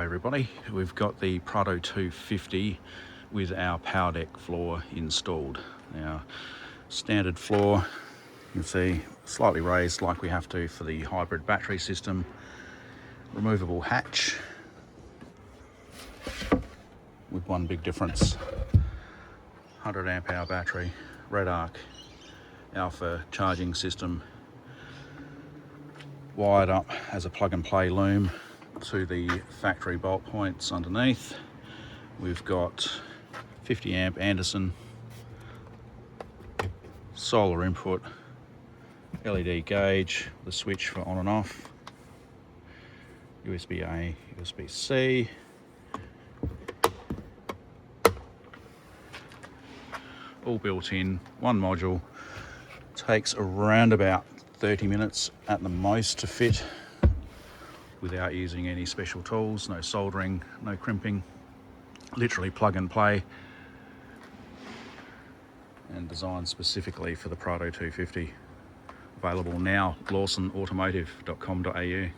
Hi everybody, we've got the Prado 250 with our PowerDeck floor installed. Now, standard floor, you can see slightly raised like we have to for the hybrid battery system. Removable hatch with one big difference. 100 amp hour battery, Redarc Alpha charging system, wired up as a plug and play loom to the factory bolt points underneath. We've got 50 amp Anderson, solar input, LED gauge, the switch for on and off, USB A, USB C, all built in, one module. Takes around about 30 minutes at the most to fit without using any special tools, no soldering, no crimping, literally plug and play, and designed specifically for the Prado 250. Available now, Lawson automotive.com.au.